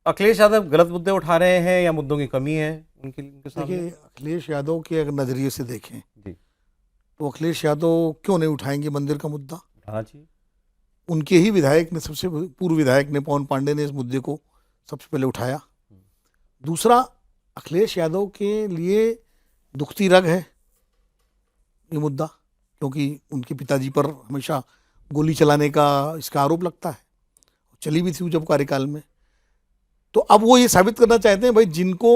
अखिलेश यादव गलत मुद्दे उठा रहे हैं या मुद्दों की कमी है उनके सामने? देखिए, अखिलेश यादव के अगर नज़रिए से देखें जी। तो अखिलेश यादव क्यों नहीं उठाएंगे मंदिर का मुद्दा? हाँ जी। उनके ही विधायक ने, सबसे पूर्व विधायक ने, पवन पांडे ने इस मुद्दे को सबसे पहले उठाया। दूसरा, अखिलेश यादव के लिए दुखती रग है ये मुद्दा, क्योंकि उनके पिताजी पर हमेशा गोली चलाने का इसका आरोप लगता है, चली भी थी जब कार्यकाल में। तो अब वो ये साबित करना चाहते हैं, भाई जिनको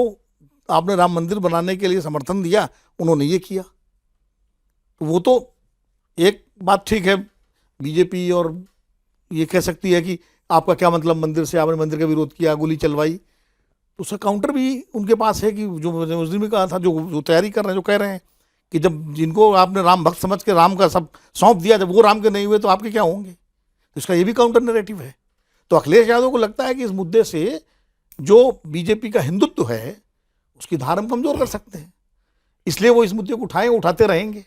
आपने राम मंदिर बनाने के लिए समर्थन दिया उन्होंने ये किया। तो वो तो एक बात ठीक है, बीजेपी और ये कह सकती है कि आपका क्या मतलब मंदिर से, आपने मंदिर का विरोध किया, गोली चलवाई। तो उसका काउंटर भी उनके पास है कि जो मैंने उस दिन भी कहा था, जो तैयारी कर रहे हैं, जो कह रहे हैं कि जब जिनको आपने राम भक्त समझ के राम का सब सौंप दिया, जब वो राम के नहीं हुए तो आपके क्या होंगे। तो इसका ये भी काउंटर नैरेटिव है। तो अखिलेश यादव को लगता है कि इस मुद्दे से जो बीजेपी का हिंदुत्व है उसकी धार हम कमजोर कर सकते हैं, इसलिए वो इस मुद्दे को उठाते रहेंगे।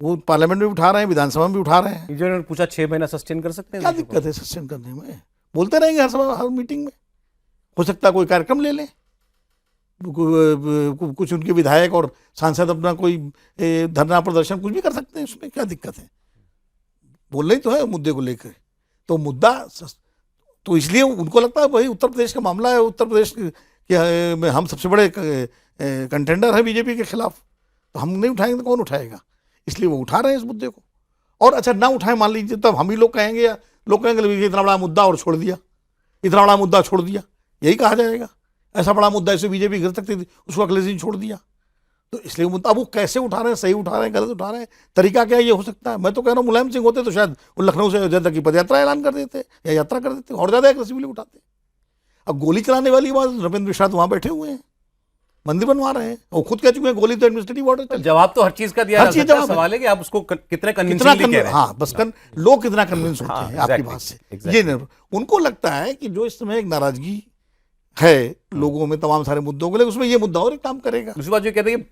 वो पार्लियामेंट में भी उठा रहे हैं, विधानसभा में भी उठा रहे हैं। जो उन्होंने पूछा 6 महीना सस्टेन कर सकते हैं, क्या दिक्कत है सस्टेन करने में? बोलते रहेंगे हर सभा, हर मीटिंग में। हो सकता है कोई कार्यक्रम ले लें, कुछ उनके विधायक और सांसद अपना कोई धरना प्रदर्शन कुछ भी कर सकते हैं, उसमें क्या दिक्कत है? बोल रही तो है मुद्दे को लेकर। तो मुद्दा तो इसलिए उनको लगता है भाई उत्तर प्रदेश का मामला है, उत्तर प्रदेश में हम सबसे बड़े कंटेंडर हैं बीजेपी के खिलाफ, तो हम नहीं उठाएंगे तो कौन उठाएगा? इसलिए वो उठा रहे हैं इस मुद्दे को। और अच्छा ना उठाए मान लीजिए, तब हम ही लोग कहेंगे, या लोग कहेंगे इतना बड़ा मुद्दा और छोड़ दिया, इतना बड़ा मुद्दा छोड़ दिया, यही कहा जाएगा। ऐसा बड़ा मुद्दा इसे बीजेपी गिर सकती थी, उसको अखिलेश जी ने छोड़ दिया। तो इसलिए मुद्दा अब वो कैसे उठा रहे हैं, सही उठा रहे हैं, गलत उठा रहे हैं, तरीका क्या ये हो सकता है। मैं तो कह रहा हूँ मुलायम सिंह होते तो शायद वो लखनऊ से अयोध्या तक की पदयात्रा ऐलान कर देते या यात्रा कर देते, और ज्यादा एग्रेसिवली उठाते। अब गोली चलाने वाली बात, नरेंद्र प्रसाद वहां बैठे हुए हैं, मंदिर बनवा रहे हैं, और खुद कह चुके हैं गोली तो एडमिनिस्ट्रेटिव ऑर्डर। जवाब तो हर चीज का दिया, हर चीज जवाब सवाल है कि आप उसको कितने कन्विंसिंगली कह रहे हैं। हाँ, बस लोग कितना कन्विंस होते हैं आपकी बात से, ये नहीं। उनको लगता है कि जो इस समय एक नाराजगी है लोगों में तमाम सारे मुद्दों को लेकर, उसमें ये मुद्दा और एक काम करेगा। दूसरी बात जो कहते हैं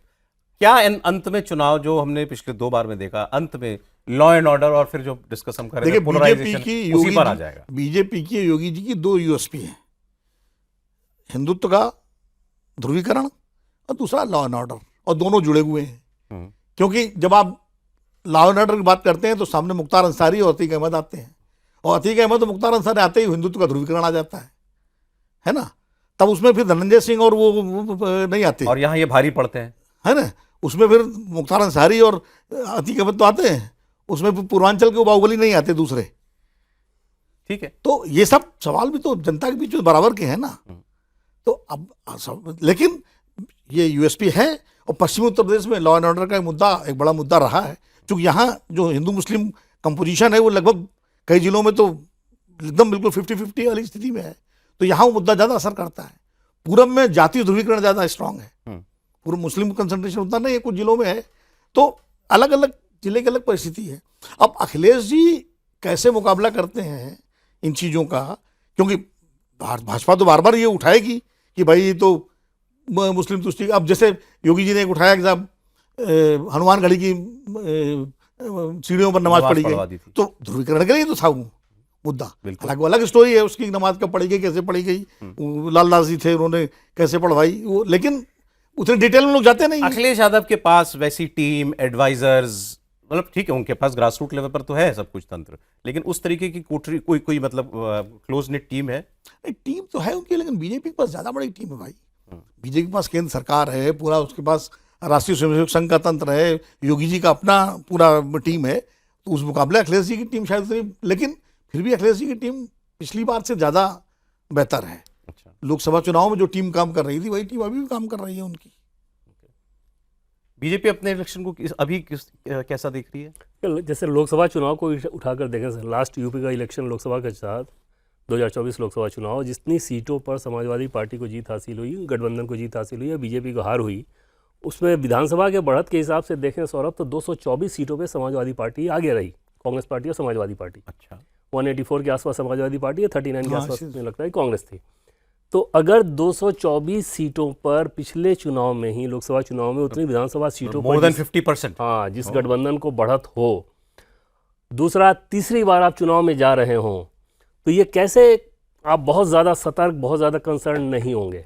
क्या अंत में चुनाव जो हमने पिछले 2 बार में देखा, अंत में लॉ एंड ऑर्डर और फिर जो डिस्कस हम करेंगे पोलराइजेशन, उसी पर आ जाएगा। बीजेपी की, योगी जी की 2 यूएसपी हैं, हिंदुत्व का ध्रुवीकरण और दूसरा लॉ एंड ऑर्डर, और दोनों जुड़े हुए हैं। क्योंकि जब आप लॉ एंड ऑर्डर की बात करते हैं तो सामने मुख्तार अंसारी और अतीक अहमद आते हैं, और अतीक अहमद और मुख्तार अंसारी आते ही हिंदुत्व का ध्रुवीकरण आ जाता है ना। तब उसमें फिर धनंजय सिंह और वो नहीं आते, और यहाँ ये भारी पड़ते हैं, है ना। उसमें फिर मुख्तार अंसारी और अतीक अहमद तो आते हैं, उसमें पूर्वांचल के बाहुबली नहीं आते दूसरे। ठीक है, तो ये सब सवाल भी तो जनता के बीच में बराबर के हैं ना। तो अब लेकिन ये यूएसपी है, और पश्चिमी उत्तर प्रदेश में लॉ एंड ऑर्डर का मुद्दा एक बड़ा मुद्दा रहा है, क्योंकि यहाँ जो हिंदू मुस्लिम कंपोजिशन है वो लगभग कई जिलों में तो एकदम बिल्कुल 50-50 वाली स्थिति में है। तो यहाँ वो मुद्दा ज़्यादा असर करता है। पूरब में जातीय ध्रुवीकरण ज़्यादा स्ट्रांग है, पूर्व मुस्लिम कंसंट्रेशन उतना नहीं है, कुछ जिलों में है। तो अलग अलग जिले की अलग परिस्थिति है। अब अखिलेश जी कैसे मुकाबला करते हैं इन चीज़ों का, क्योंकि भाजपा तो बार बार ये उठाएगी कि भाई तो मुस्लिम तुष्टि। अब जैसे योगी जी ने एक उठाया कि साहब हनुमानगढ़ी की सीढ़ियों पर नमाज पढ़ी गई, तो ध्रुवीकरण के लिए तो था वो मुद्दा। हालांकि अलग स्टोरी है उसकी, नमाज कब पढ़ी गई, कैसे पढ़ी गई, लालदास जी थे उन्होंने कैसे पढ़वाई वो, लेकिन उतने डिटेल में लोग जाते नहीं। अखिलेश यादव के पास वैसी टीम, एडवाइजर्स, मतलब ठीक है उनके पास ग्रास रूट लेवल पर तो है सब कुछ तंत्र, लेकिन उस तरीके की कोई मतलब क्लोज नेट टीम है? टीम तो है उनकी, लेकिन बीजेपी के पास ज्यादा बड़ी टीम है भाई। बीजेपी के पास केंद्र सरकार है पूरा, उसके पास राष्ट्रीय स्वयंसेवक संघ का तंत्र है, योगी जी का अपना पूरा टीम है। तो उस मुकाबले अखिलेश जी की टीम शायद उतनी, लेकिन फिर भी अखिलेश जी की टीम पिछली बार से ज्यादा बेहतर है। अच्छा। लोकसभा चुनाव में जो टीम काम कर रही थी वही टीम अभी भी काम कर रही है उनकी। बीजेपी अपने इलेक्शन को अभी कैसा देख रही है? जैसे लोकसभा चुनाव को उठाकर देखें, लास्ट यूपी का इलेक्शन लोकसभा के साथ 2024 लोकसभा चुनाव, जितनी सीटों पर समाजवादी पार्टी को जीत हासिल हुई, गठबंधन को जीत हासिल हुई या बीजेपी को हार हुई, उसमें विधानसभा के बढ़त के हिसाब से देखें सौरभ, तो 224 सीटों पे समाजवादी पार्टी आगे रही, कांग्रेस पार्टी और समाजवादी पार्टी। अच्छा। 184 के आसपास समाजवादी पार्टी है, 39 के आसपास मुझे लगता है कांग्रेस थी। तो अगर 224 सीटों पर पिछले चुनाव में ही, लोकसभा चुनाव में उतनी विधानसभा सीटों पर मोर देन 50%, हाँ, जिस गठबंधन को बढ़त हो, दूसरा तीसरी बार आप चुनाव में जा रहे हों, तो ये कैसे आप बहुत ज़्यादा सतर्क, बहुत ज़्यादा कंसर्न नहीं होंगे।